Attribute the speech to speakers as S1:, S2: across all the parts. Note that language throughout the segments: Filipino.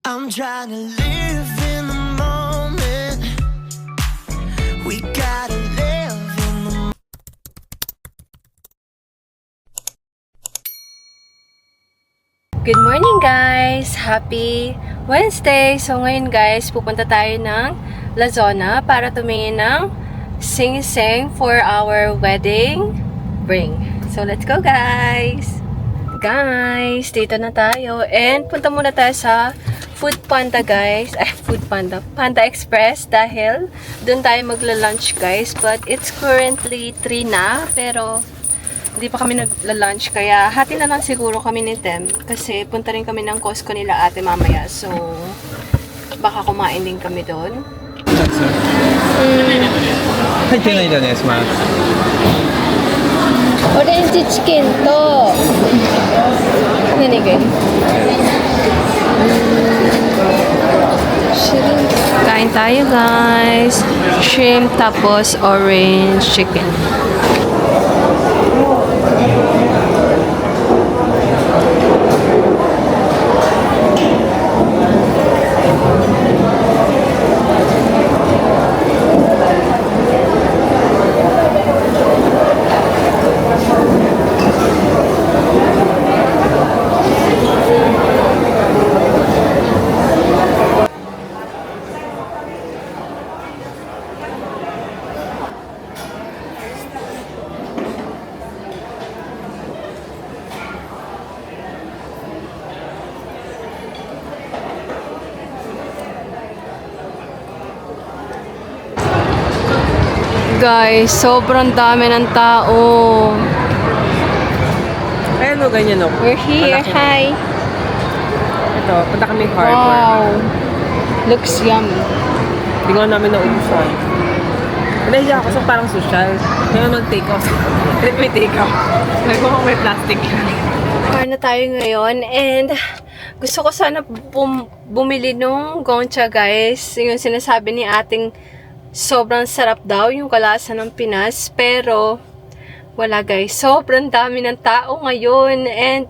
S1: I'm trying to live in the moment. We gotta live in the
S2: Good morning guys! Happy Wednesday! So ngayon guys, pupunta tayo ng Lazona para tumingin ng sing-sing for our wedding ring. So let's go guys! Guys, dito na tayo and punta muna tayo sa Food Panda guys. Food Panda. Panda Express dahil doon tayo magla-lunch guys. But it's currently 3 na pero hindi pa kami nagla-lunch, kaya hati na lang siguro kami ni Tem. Kasi punta rin kami ng Costco nila ate mamaya. So, baka kumain din kami doon.
S3: 入ってないんだね、スマート。
S2: オレンジチキンと、何がいい? Shrimp. Kain tayo guys. Shrimp tapos orange chicken. Guys, sobrang dami ng tao.
S3: Ayan o, ganyan o.
S2: We're here.
S3: Malaki.
S2: Hi.
S3: Ito, punta kami harbor.
S2: Wow. Looks yummy.
S3: Hindi ko namin naubusan. Nahiya ako sa parang social. Ngayon mag-take out. May take out. Nagmukhang may plastic lang.
S2: Car na tayo ngayon and gusto ko sana bumili nung Gongcha guys. Yung sinasabi ni ating sobrang sarap daw yung kalasa ng Pinas, pero wala guys, sobrang dami ng tao ngayon and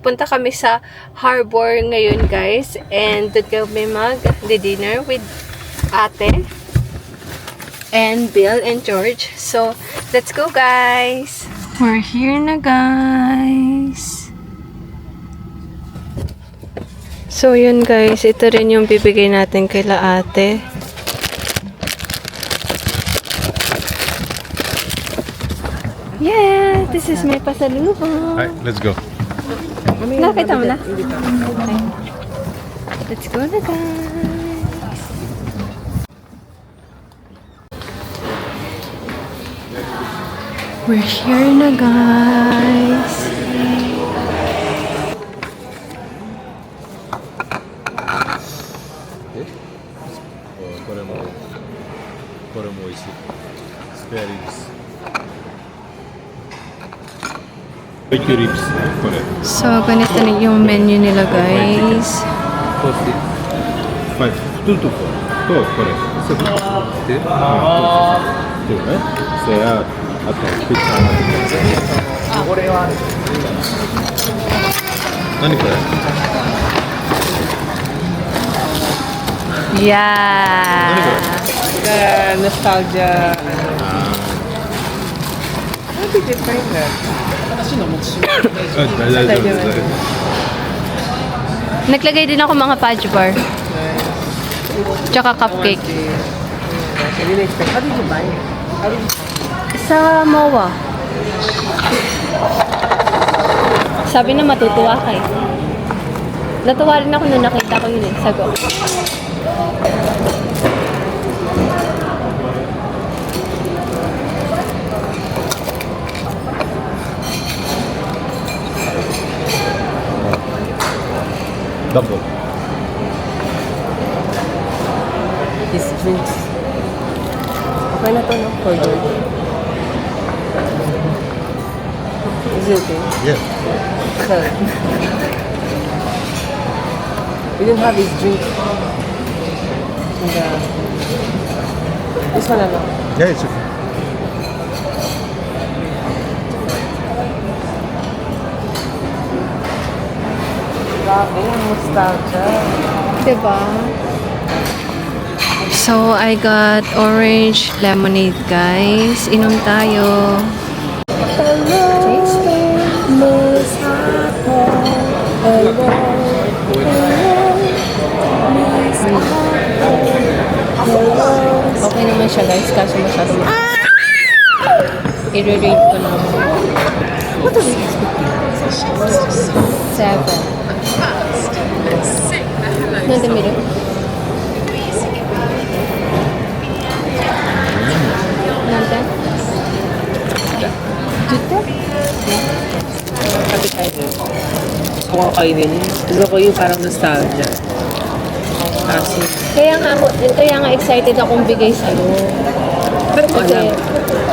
S2: punta kami sa harbor ngayon guys and doon kami mag-dinner with ate and Bill and George. So let's go guys, we're here na guys. So yun guys, ito rin yung bibigay natin kila ate. Yeah, this is my pasalubong.
S4: Alright, let's go.
S2: Nakita mo na? Okay. Let's go na guys. We're here na guys.
S4: Spare ribs. Barbecue ribs.
S2: So, ganito na yung menu nila guys.
S4: 5, 2 to 4. と、これ。そう。で、そうね。それは、あと、ピッツァ。これは。何これ?
S2: Yeah.
S3: Nostalgia. How did you find that?
S4: 大丈夫です。
S2: Naglagay din ako mga fudge bar. Tsaka cupcake.
S3: I didn't expect. How did you buy it? How did you...
S2: Sa MOA. Sabi na matutuwa ka eh. Natuwa rin ako nung nakita ko yun eh. Sago.
S4: Double.
S3: His drinks. Okay na to, no? For George. Is it okay?
S4: Yeah.
S3: Sir. We didn't have his drink. And, this one, ano?
S4: Yeah, it's okay.
S3: Grabe, nostalgia.
S2: Diba? So, I got orange lemonade, guys. Inom tayo. Okay naman siya, guys. Kaso masyado i-rate ko naman.
S3: What are we expecting?
S2: 7. Nandamiro. Nanda? Dito?
S3: Sabi tayo. Gusto ko kainin. Gusto ko yung parang nostalgia. Kasi,
S2: Kaya nga excited akong bigay sa'yo.
S3: ba't ko alam?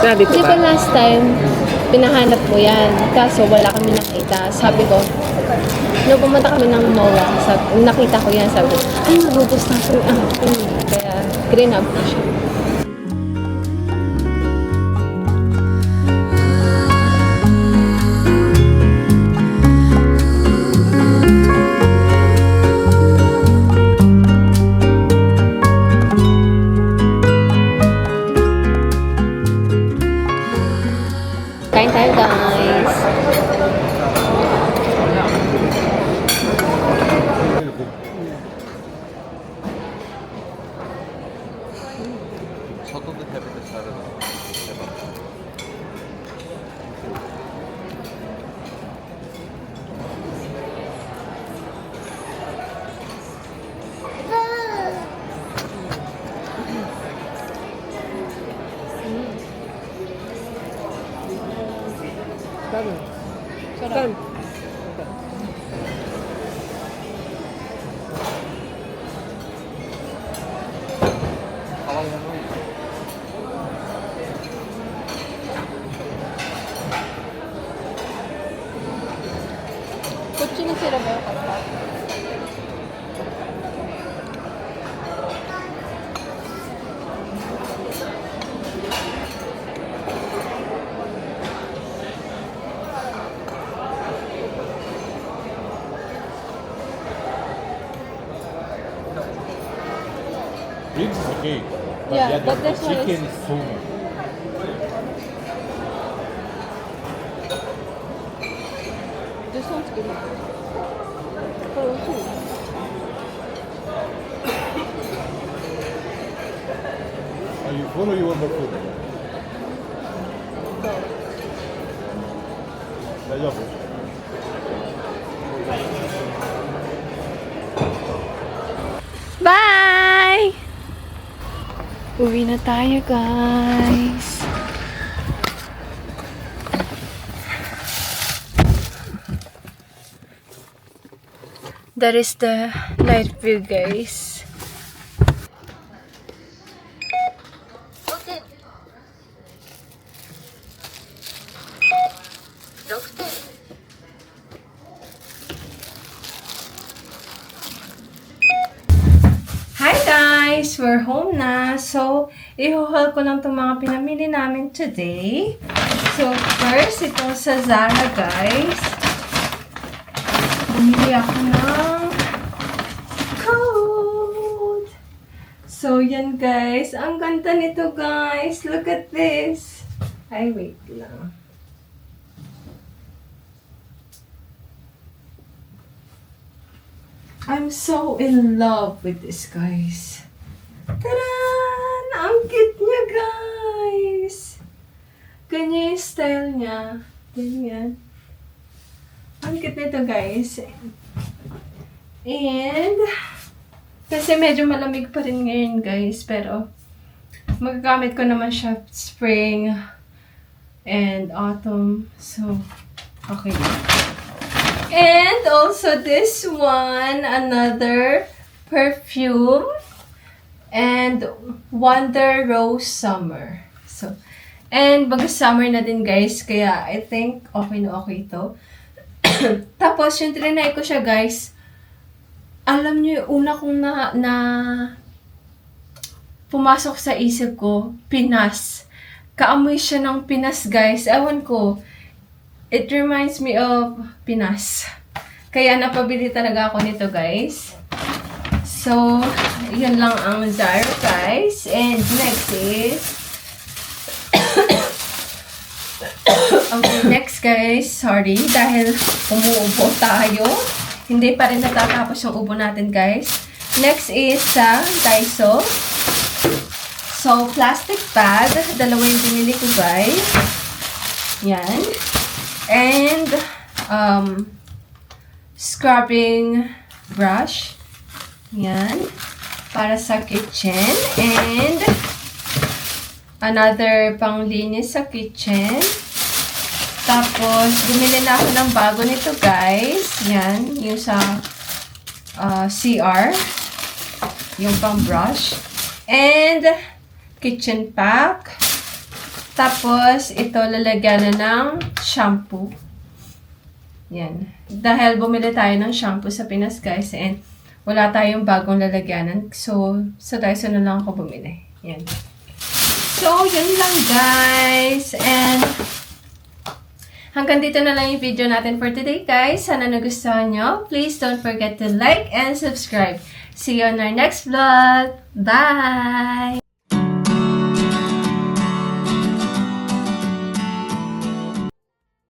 S3: Sabi ko
S2: Di
S3: ba?
S2: ba last time, pinahanap mo yan. Kaso wala kami nakita. Sabi ko, nung pumunta kami ng MOA, nakita ko yan. Sabi ko, ay, magubos na ko. Kaya, green-up ko siya. Kain tayo, guys.
S3: Sarap.
S2: Kutsi na sila ba yung kanta?
S4: It's okay. But
S2: Yeah,
S4: the
S2: but this one is-
S4: chicken is so
S2: This one's good.
S4: you follow your food. 大丈夫
S2: Bye! Uwi na tayo, guys. That is the night view, guys. Hi guys! We're home na. So, i-haul ko lang itong mga pinamili namin today. So, first, itong sa Zara, guys. Bumili ako ng coat. So, yan guys. Ang ganda nito, guys. Look at this. Ay, wait lang. I'm so in love with this, guys. Tadaan! Ang cute niya, guys. Ganyan yung style niya. Ganyan. Ang cute nito, guys. And, kasi medyo malamig pa rin ngayon, guys. Pero, magagamit ko naman siya spring and autumn. So, okay. And also this one, another perfume and Wonder Rose Summer. So, and mag-summer na din, guys, kaya I think okay na okay ito. Tapos yung trinay ko siya, guys, alam niyo yung una kong na pumasok sa isip ko, Pinas. Kaamoy siya ng Pinas, guys. Ewan ko. It reminds me of Pinas. Kaya napabili talaga ako nito, guys. So, yun lang ang Zara, guys. And next is... okay, next, guys. Sorry, dahil umuubo tayo. Hindi pa rin natatapos yung ubo natin, guys. Next is sa Daiso. So, plastic bag. Dalawa yung binili ko, guys. Yan. And, scrubbing brush. Yan. Para sa kitchen. And, another panglinis sa kitchen. Tapos, bumili na ako ng bago nito, guys. Yan. Yung sa CR. Yung pang brush. And, kitchen pack. Tapos, ito lalagyan na ng shampoo. Yan. Dahil bumili tayo ng shampoo sa Pinas, guys. And, wala tayong bagong lalagyanan. So, sa Daiso na lang ako bumili. Yan. So, yun lang, guys. And, hanggang dito na lang yung video natin for today, guys. Sana nagustuhan nyo. Please don't forget to like and subscribe. See you on our next vlog. Bye!